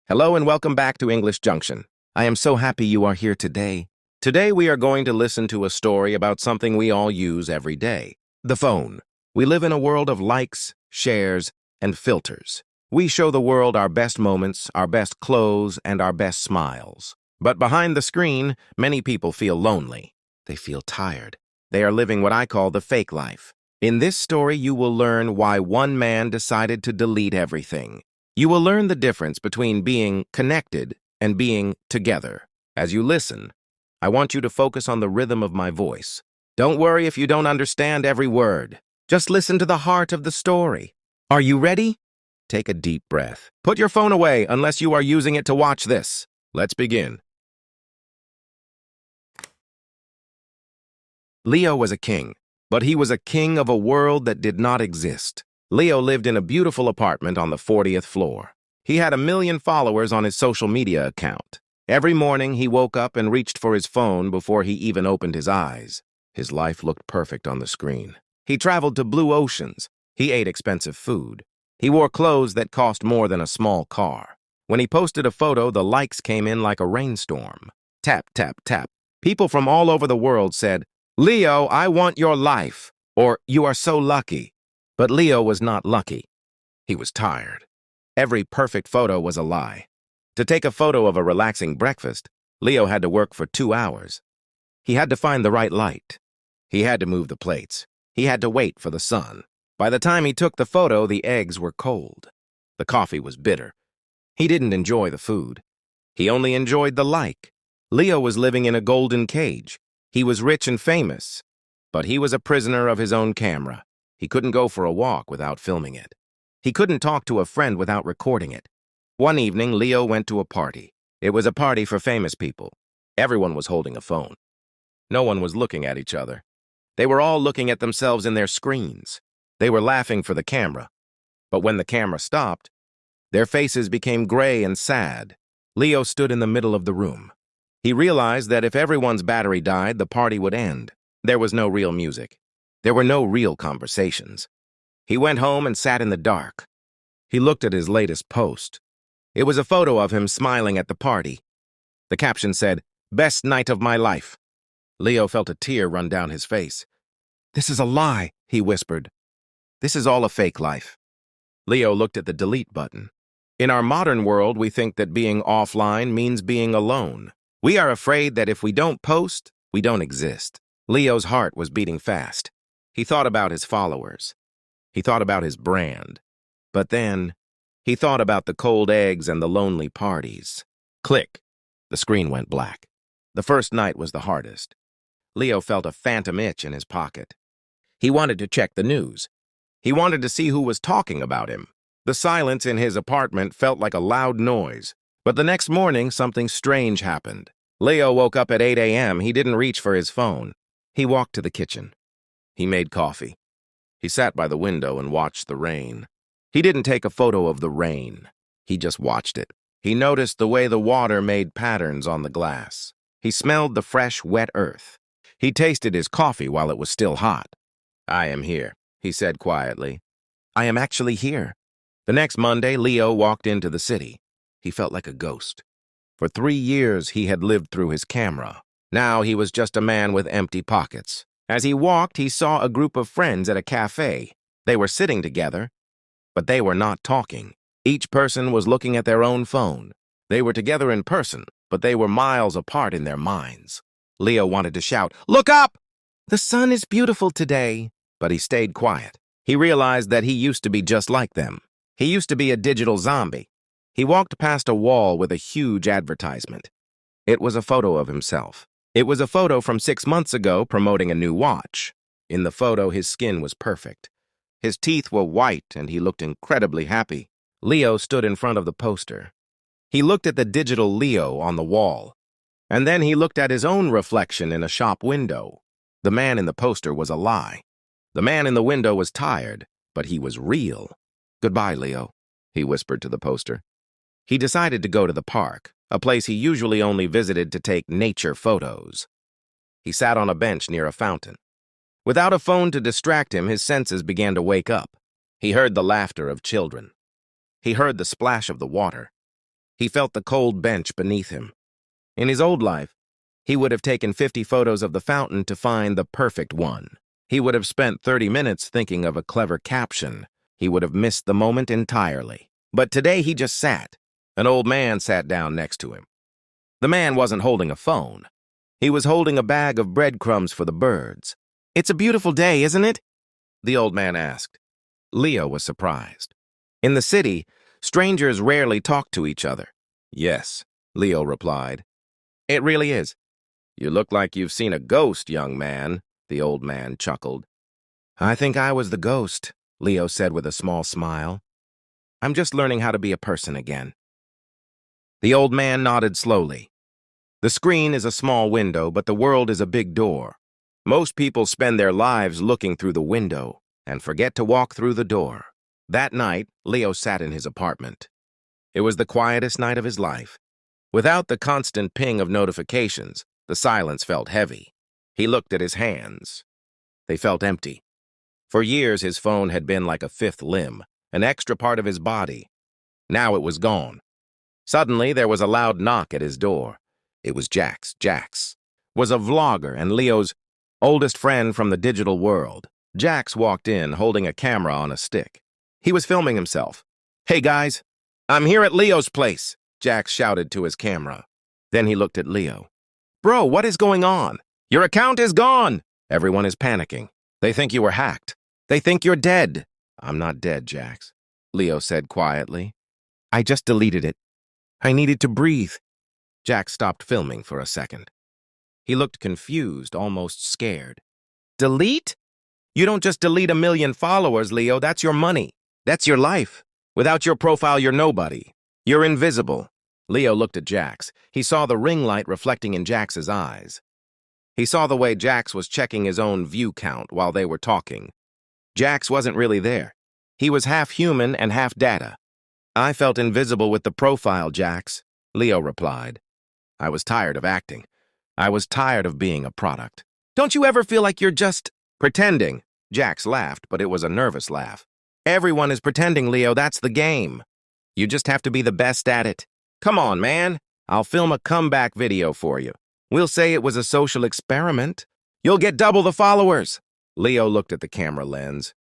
Hello and welcome back to English Junction. I am so happy you are here today. Today we are going to listen to a story about something we all use every day, the phone. We live in a world of likes, shares, and filters. We show the world our best moments, our best clothes, and our best smiles. But behind the screen, many people feel lonely. They feel tired. They are living what I call the fake life. In this story, you will learn why one man decided to delete everything. You will learn the difference between being connected and being together. As you listen, I want you to focus on the rhythm of my voice. Don't worry if you don't understand every word. Just listen to the heart of the story. Are you ready? Take a deep breath. Put your phone away unless you are using it to watch this. Let's begin. Leo was a king, but he was a king of a world that did not exist. Leo lived in a beautiful apartment on the 40th floor. He had 1 million followers on his social media account. Every morning, he woke up and reached for his phone before he even opened his eyes. His life looked perfect on the screen. He traveled to blue oceans. He ate expensive food. He wore clothes that cost more than a small car. When he posted a photo, the likes came in like a rainstorm. Tap, tap, tap. People from all over the world said, "Leo, I want your life," or "You are so lucky." But Leo was not lucky. He was tired. Every perfect photo was a lie. To take a photo of a relaxing breakfast, Leo had to work for 2 hours. He had to find the right light. He had to move the plates. He had to wait for the sun. By the time he took the photo, the eggs were cold. The coffee was bitter. He didn't enjoy the food. He only enjoyed the like. Leo was living in a golden cage. He was rich and famous, but he was a prisoner of his own camera. He couldn't go for a walk without filming it. He couldn't talk to a friend without recording it. One evening, Leo went to a party. It was a party for famous people. Everyone was holding a phone. No one was looking at each other. They were all looking at themselves in their screens. They were laughing for the camera. But when the camera stopped, their faces became gray and sad. Leo stood in the middle of the room. He realized that if everyone's battery died, the party would end. There was no real music. There were no real conversations. He went home and sat in the dark. He looked at his latest post. It was a photo of him smiling at the party. The caption said, "Best night of my life." Leo felt a tear run down his face. "This is a lie," he whispered. "This is all a fake life." Leo looked at the delete button. In our modern world, we think that being offline means being alone. We are afraid that if we don't post, we don't exist. Leo's heart was beating fast. He thought about his followers. He thought about his brand. But then, he thought about the cold eggs and the lonely parties. Click. The screen went black. The first night was the hardest. Leo felt a phantom itch in his pocket. He wanted to check the news. He wanted to see who was talking about him. The silence in his apartment felt like a loud noise. But the next morning, something strange happened. Leo woke up at 8 a.m. He didn't reach for his phone. He walked to the kitchen. He made coffee. He sat by the window and watched the rain. He didn't take a photo of the rain. He just watched it. He noticed the way the water made patterns on the glass. He smelled the fresh, wet earth. He tasted his coffee while it was still hot. "I am here," he said quietly. "I am actually here." The next Monday, Leo walked into the city. He felt like a ghost. For 3 years, he had lived through his camera. Now he was just a man with empty pockets. As he walked, he saw a group of friends at a cafe. They were sitting together, but they were not talking. Each person was looking at their own phone. They were together in person, but they were miles apart in their minds. Leo wanted to shout, "Look up! The sun is beautiful today." But he stayed quiet. He realized that he used to be just like them. He used to be a digital zombie. He walked past a wall with a huge advertisement. It was a photo of himself. It was a photo from 6 months ago promoting a new watch. In the photo, his skin was perfect. His teeth were white and he looked incredibly happy. Leo stood in front of the poster. He looked at the digital Leo on the wall. And then he looked at his own reflection in a shop window. The man in the poster was a lie. The man in the window was tired, but he was real. "Goodbye, Leo," he whispered to the poster. He decided to go to the park, a place he usually only visited to take nature photos. He sat on a bench near a fountain. Without a phone to distract him, his senses began to wake up. He heard the laughter of children. He heard the splash of the water. He felt the cold bench beneath him. In his old life, he would have taken 50 photos of the fountain to find the perfect one. He would have spent 30 minutes thinking of a clever caption. He would have missed the moment entirely. But today he just sat. An old man sat down next to him. The man wasn't holding a phone. He was holding a bag of breadcrumbs for the birds. "It's a beautiful day, isn't it?" the old man asked. Leo was surprised. In the city, strangers rarely talk to each other. "Yes," Leo replied. "It really is." "You look like you've seen a ghost, young man," the old man chuckled. "I think I was the ghost," Leo said with a small smile. "I'm just learning how to be a person again." The old man nodded slowly. The screen is a small window, but the world is a big door. Most people spend their lives looking through the window and forget to walk through the door. That night, Leo sat in his apartment. It was the quietest night of his life. Without the constant ping of notifications, the silence felt heavy. He looked at his hands. They felt empty. For years, his phone had been like a fifth limb, an extra part of his body. Now it was gone. Suddenly, there was a loud knock at his door. It was Jax. Jax was a vlogger and Leo's oldest friend from the digital world. Jax walked in, holding a camera on a stick. He was filming himself. "Hey, guys, I'm here at Leo's place," Jax shouted to his camera. Then he looked at Leo. "Bro, what is going on? Your account is gone!" Everyone is panicking. They think you were hacked. They think you're dead. "I'm not dead, Jax," Leo said quietly. "I just deleted it. I needed to breathe." Jax stopped filming for a second. He looked confused, almost scared. "Delete? You don't just delete 1 million followers, Leo. That's your money. That's your life. Without your profile, you're nobody. You're invisible." Leo looked at Jax. He saw the ring light reflecting in Jax's eyes. He saw the way Jax was checking his own view count while they were talking. Jax wasn't really there. He was half human and half data. "I felt invisible with the profile, Jax," Leo replied. "I was tired of acting. I was tired of being a product." "Don't you ever feel like you're just pretending?" Jax laughed, but it was a nervous laugh. "Everyone is pretending, Leo. That's the game. You just have to be the best at it. Come on, man. I'll film a comeback video for you. We'll say it was a social experiment. You'll get double the followers." Leo looked at the camera lens.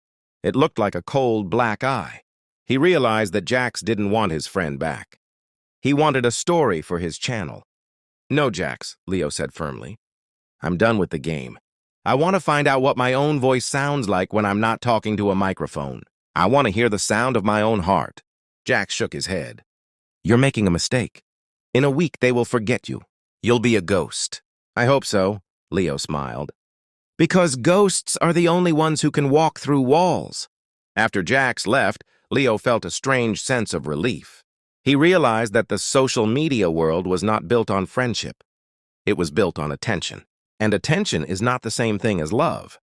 It looked like a cold black eye. He realized that Jax didn't want his friend back. He wanted a story for his channel. "No, Jax," Leo said firmly. "I'm done with the game. I want to find out what my own voice sounds like when I'm not talking to a microphone. I want to hear the sound of my own heart." Jax shook his head. "You're making a mistake. In a week, they will forget you. You'll be a ghost." "I hope so," Leo smiled. "Because ghosts are the only ones who can walk through walls." After Jax left, Leo felt a strange sense of relief. He realized that the social media world was not built on friendship. It was built on attention. And attention is not the same thing as love.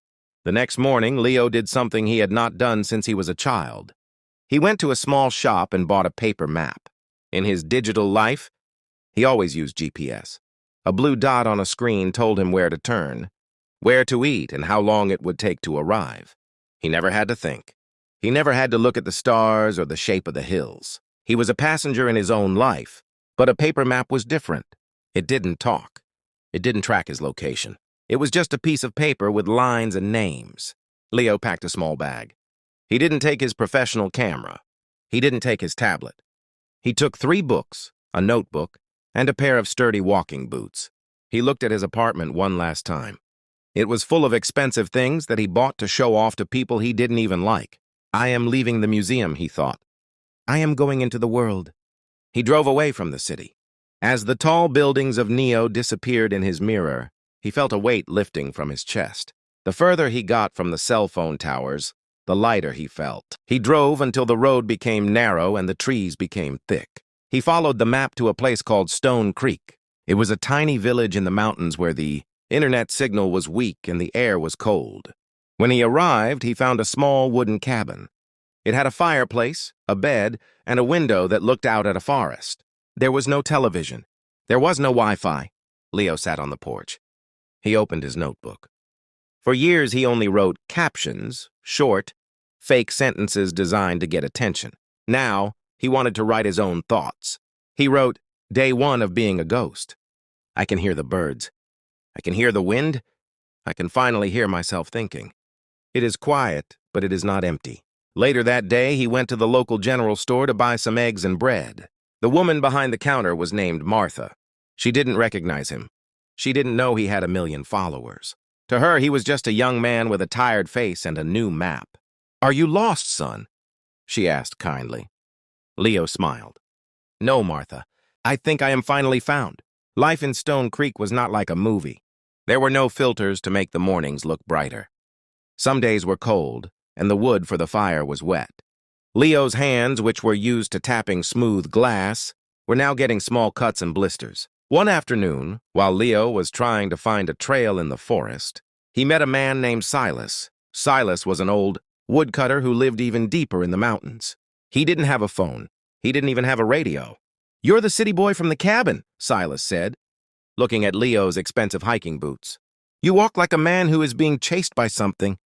The next morning, Leo did something he had not done since he was a child. He went to a small shop and bought a paper map. In his digital life, he always used GPS. A blue dot on a screen told him where to turn, where to eat, and how long it would take to arrive. He never had to think. He never had to look at the stars or the shape of the hills. He was a passenger in his own life, but a paper map was different. It didn't talk. It didn't track his location. It was just a piece of paper with lines and names. Leo packed a small bag. He didn't take his professional camera. He didn't take his tablet. He took 3 books, a notebook, and a pair of sturdy walking boots. He looked at his apartment one last time. It was full of expensive things that he bought to show off to people he didn't even like. "I am leaving the museum," he thought. "I am going into the world." He drove away from the city. As the tall buildings of Neo disappeared in his mirror, he felt a weight lifting from his chest. The further he got from the cell phone towers, the lighter he felt. He drove until the road became narrow and the trees became thick. He followed the map to a place called Stone Creek. It was a tiny village in the mountains where the internet signal was weak and the air was cold. When he arrived, he found a small wooden cabin. It had a fireplace, a bed, and a window that looked out at a forest. There was no television. There was no Wi-Fi. Leo sat on the porch. He opened his notebook. For years, he only wrote captions, short, fake sentences designed to get attention. Now, he wanted to write his own thoughts. He wrote, "Day 1 of being a ghost. I can hear the birds. I can hear the wind. I can finally hear myself thinking. It is quiet, but it is not empty." Later that day, he went to the local general store to buy some eggs and bread. The woman behind the counter was named Martha. She didn't recognize him. She didn't know he had 1 million followers. To her, he was just a young man with a tired face and a new map. "Are you lost, son?" she asked kindly. Leo smiled. "No, Martha. I think I am finally found." Life in Stone Creek was not like a movie. There were no filters to make the mornings look brighter. Some days were cold, and the wood for the fire was wet. Leo's hands, which were used to tapping smooth glass, were now getting small cuts and blisters. One afternoon, while Leo was trying to find a trail in the forest, he met a man named Silas. Silas was an old woodcutter who lived even deeper in the mountains. He didn't have a phone. He didn't even have a radio. "You're the city boy from the cabin," Silas said, looking at Leo's expensive hiking boots. "You walk like a man who is being chased by something."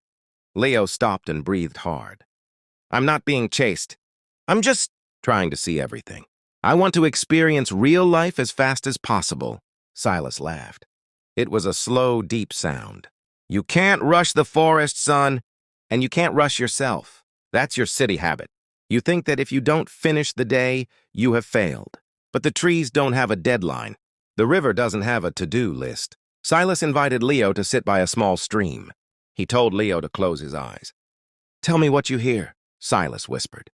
Leo stopped and breathed hard. "I'm not being chased. I'm just trying to see everything. I want to experience real life as fast as possible." Silas laughed. It was a slow, deep sound. "You can't rush the forest, son, and you can't rush yourself. That's your city habit. You think that if you don't finish the day, you have failed. But the trees don't have a deadline. The river doesn't have a to-do list." Silas invited Leo to sit by a small stream. He told Leo to close his eyes. "Tell me what you hear," Silas whispered.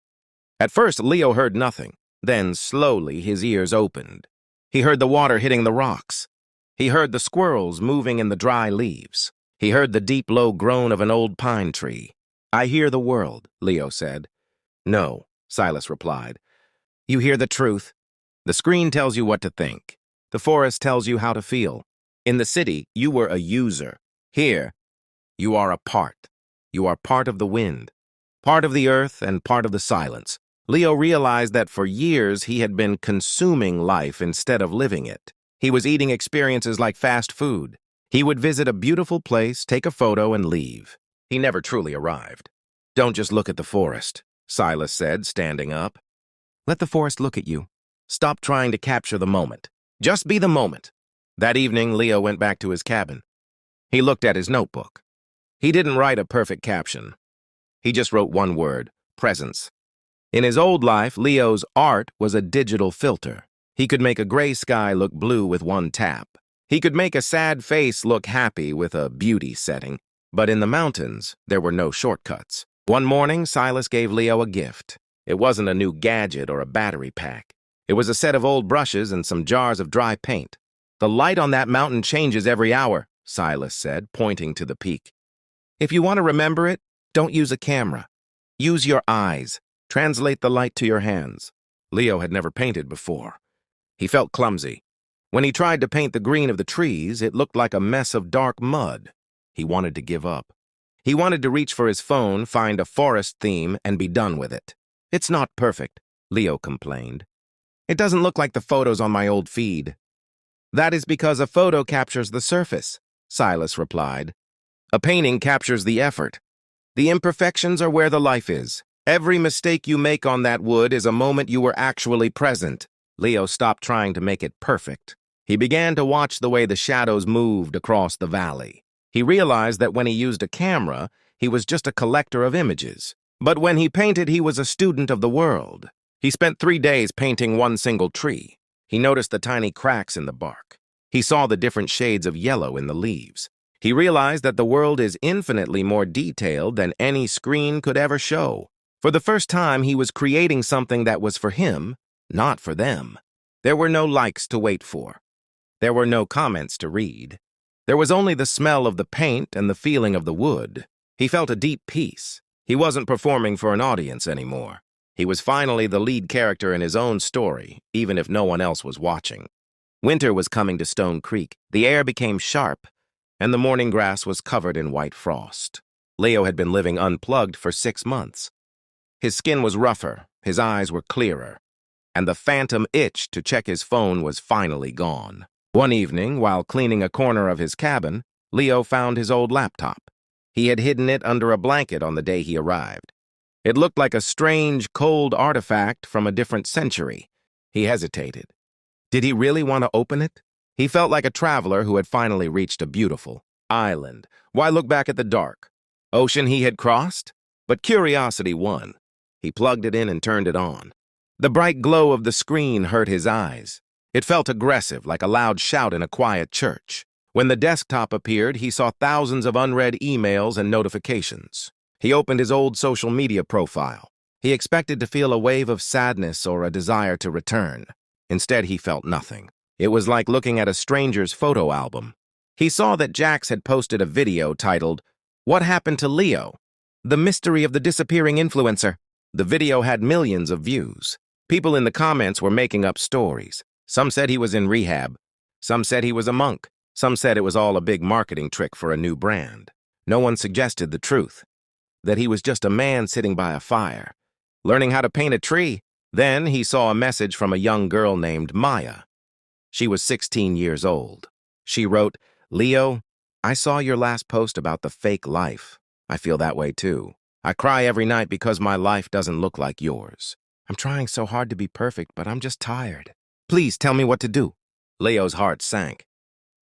At first, Leo heard nothing. Then, slowly, his ears opened. He heard the water hitting the rocks. He heard the squirrels moving in the dry leaves. He heard the deep, low groan of an old pine tree. "I hear the world," Leo said. "No," Silas replied. "You hear the truth. The screen tells you what to think. The forest tells you how to feel. In the city, you were a user. Here, you are a part. You are part of the wind, part of the earth, and part of the silence." Leo realized that for years he had been consuming life instead of living it. He was eating experiences like fast food. He would visit a beautiful place, take a photo, and leave. He never truly arrived. "Don't just look at the forest," Silas said, standing up. "Let the forest look at you. Stop trying to capture the moment. Just be the moment." That evening, Leo went back to his cabin. He looked at his notebook. He didn't write a perfect caption. He just wrote one word: presence. In his old life, Leo's art was a digital filter. He could make a gray sky look blue with one tap. He could make a sad face look happy with a beauty setting. But in the mountains, there were no shortcuts. One morning, Silas gave Leo a gift. It wasn't a new gadget or a battery pack. It was a set of old brushes and some jars of dry paint. "The light on that mountain changes every hour," Silas said, pointing to the peak. "If you want to remember it, don't use a camera. Use your eyes. Translate the light to your hands." Leo had never painted before. He felt clumsy. When he tried to paint the green of the trees, it looked like a mess of dark mud. He wanted to give up. He wanted to reach for his phone, find a forest theme, and be done with it. "It's not perfect," Leo complained. "It doesn't look like the photos on my old feed." "That is because a photo captures the surface," Silas replied. "A painting captures the effort. The imperfections are where the life is. Every mistake you make on that wood is a moment you were actually present." Leo stopped trying to make it perfect. He began to watch the way the shadows moved across the valley. He realized that when he used a camera, he was just a collector of images. But when he painted, he was a student of the world. He spent 3 days painting one single tree. He noticed the tiny cracks in the bark. He saw the different shades of yellow in the leaves. He realized that the world is infinitely more detailed than any screen could ever show. For the first time, he was creating something that was for him, not for them. There were no likes to wait for. There were no comments to read. There was only the smell of the paint and the feeling of the wood. He felt a deep peace. He wasn't performing for an audience anymore. He was finally the lead character in his own story, even if no one else was watching. Winter was coming to Stone Creek. The air became sharp, and the morning grass was covered in white frost. Leo had been living unplugged for 6 months. His skin was rougher, his eyes were clearer, and the phantom itch to check his phone was finally gone. One evening, while cleaning a corner of his cabin, Leo found his old laptop. He had hidden it under a blanket on the day he arrived. It looked like a strange, cold artifact from a different century. He hesitated. Did he really want to open it? He felt like a traveler who had finally reached a beautiful island. Why look back at the dark ocean he had crossed? But curiosity won. He plugged it in and turned it on. The bright glow of the screen hurt his eyes. It felt aggressive, like a loud shout in a quiet church. When the desktop appeared, he saw thousands of unread emails and notifications. He opened his old social media profile. He expected to feel a wave of sadness or a desire to return. Instead, he felt nothing. It was like looking at a stranger's photo album. He saw that Jax had posted a video titled, "What Happened to Leo? The Mystery of the Disappearing Influencer." The video had millions of views. People in the comments were making up stories. Some said he was in rehab. Some said he was a monk. Some said it was all a big marketing trick for a new brand. No one suggested the truth, that he was just a man sitting by a fire, learning how to paint a tree. Then he saw a message from a young girl named Maya. She was 16 years old. She wrote, "Leo, I saw your last post about the fake life. I feel that way too. I cry every night because my life doesn't look like yours. I'm trying so hard to be perfect, but I'm just tired. Please tell me what to do." Leo's heart sank.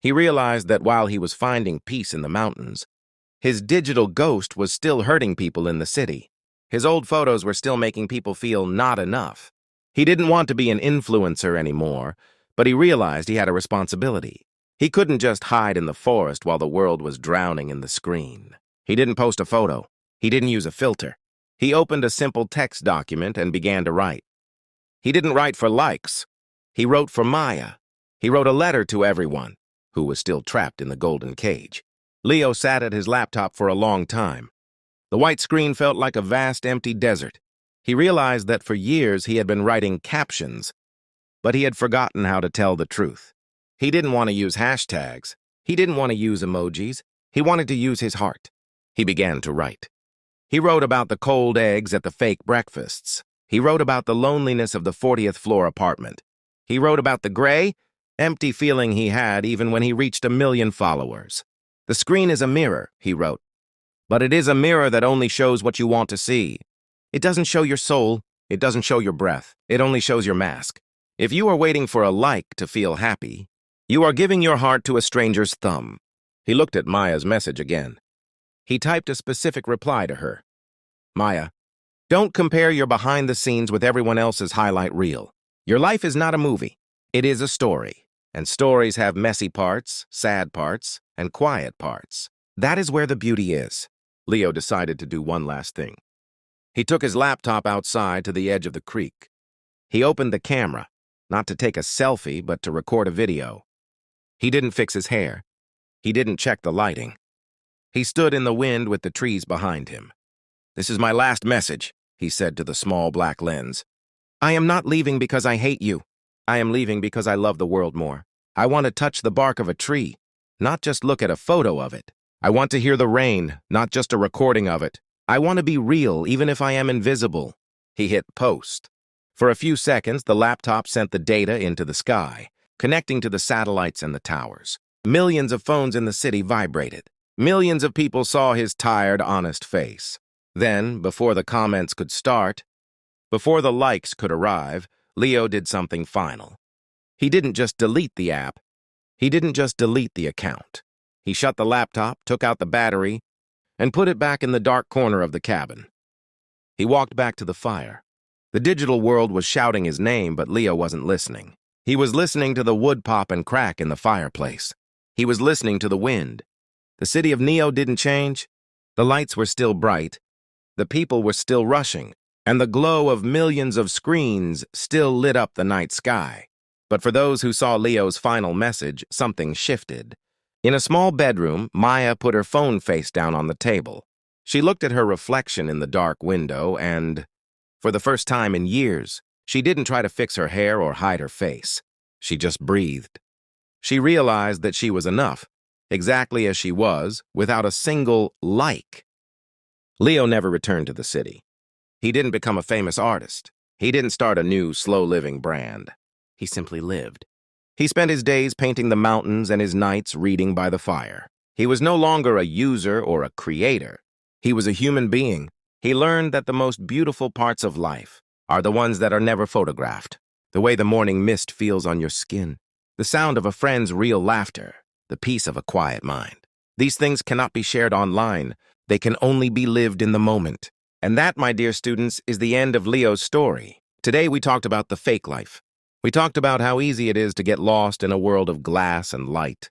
He realized that while he was finding peace in the mountains, his digital ghost was still hurting people in the city. His old photos were still making people feel not enough. He didn't want to be an influencer anymore, but he realized he had a responsibility. He couldn't just hide in the forest while the world was drowning in the screen. He didn't post a photo. He didn't use a filter. He opened a simple text document and began to write. He didn't write for likes. He wrote for Maya. He wrote a letter to everyone who was still trapped in the golden cage. Leo sat at his laptop for a long time. The white screen felt like a vast empty desert. He realized that for years he had been writing captions, but he had forgotten how to tell the truth. He didn't want to use hashtags. He didn't want to use emojis. He wanted to use his heart. He began to write. He wrote about the cold eggs at the fake breakfasts. He wrote about the loneliness of the 40th floor apartment. He wrote about the gray, empty feeling he had even when he reached 1 million followers. "The screen is a mirror," he wrote, "but it is a mirror that only shows what you want to see. It doesn't show your soul. It doesn't show your breath. It only shows your mask. If you are waiting for a like to feel happy, you are giving your heart to a stranger's thumb." He looked at Maya's message again. He typed a specific reply to her. "Maya, don't compare your behind the scenes with everyone else's highlight reel. Your life is not a movie. It is a story. And stories have messy parts, sad parts, and quiet parts. That is where the beauty is." Leo decided to do one last thing. He took his laptop outside to the edge of the creek. He opened the camera, not to take a selfie, but to record a video. He didn't fix his hair. He didn't check the lighting. He stood in the wind with the trees behind him. "This is my last message," he said to the small black lens. "I am not leaving because I hate you. I am leaving because I love the world more. I want to touch the bark of a tree, not just look at a photo of it. I want to hear the rain, not just a recording of it. I want to be real, even if I am invisible." He hit post. For a few seconds, the laptop sent the data into the sky, connecting to the satellites and the towers. Millions of phones in the city vibrated. Millions of people saw his tired, honest face. Then, before the comments could start, before the likes could arrive, Leo did something final. He didn't just delete the app. He didn't just delete the account. He shut the laptop, took out the battery, and put it back in the dark corner of the cabin. He walked back to the fire. The digital world was shouting his name, but Leo wasn't listening. He was listening to the wood pop and crack in the fireplace. He was listening to the wind. The city of Neo didn't change. The lights were still bright. The people were still rushing, and the glow of millions of screens still lit up the night sky. But for those who saw Leo's final message, something shifted. In a small bedroom, Maya put her phone face down on the table. She looked at her reflection in the dark window and, for the first time in years, she didn't try to fix her hair or hide her face. She just breathed. She realized that she was enough, exactly as she was, without a single like. Leo never returned to the city. He didn't become a famous artist. He didn't start a new, slow-living brand. He simply lived. He spent his days painting the mountains and his nights reading by the fire. He was no longer a user or a creator. He was a human being. He learned that the most beautiful parts of life are the ones that are never photographed. the way the morning mist feels on your skin, the sound of a friend's real laughter, the peace of a quiet mind. These things cannot be shared online. They can only be lived in the moment. And that, my dear students, is the end of Leo's story. Today we talked about the fake life. We talked about how easy it is to get lost in a world of glass and light,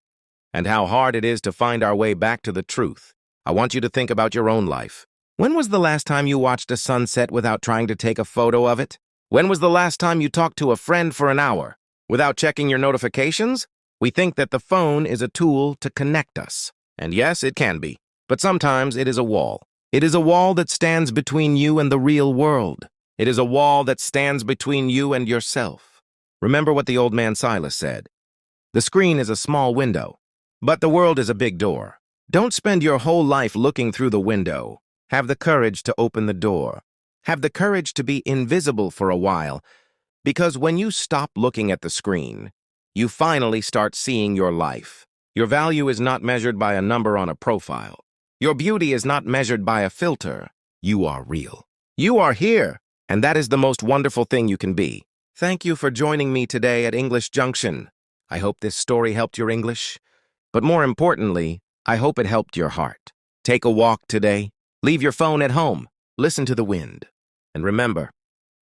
and how hard it is to find our way back to the truth. I want you to think about your own life. When was the last time you watched a sunset without trying to take a photo of it? When was the last time you talked to a friend for an hour without checking your notifications? We think that the phone is a tool to connect us. And yes, it can be. But sometimes it is a wall. It is a wall that stands between you and the real world. It is a wall that stands between you and yourself. Remember what the old man Silas said. The screen is a small window, but the world is a big door. Don't spend your whole life looking through the window. Have the courage to open the door. Have the courage to be invisible for a while, because when you stop looking at the screen, you finally start seeing your life. Your value is not measured by a number on a profile. Your beauty is not measured by a filter. You are real. You are here, and that is the most wonderful thing you can be. Thank you for joining me today at English Junction. I hope this story helped your English, but more importantly, I hope it helped your heart. Take a walk today. Leave your phone at home. Listen to the wind. And remember,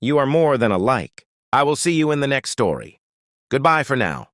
you are more than a like. I will see you in the next story. Goodbye for now.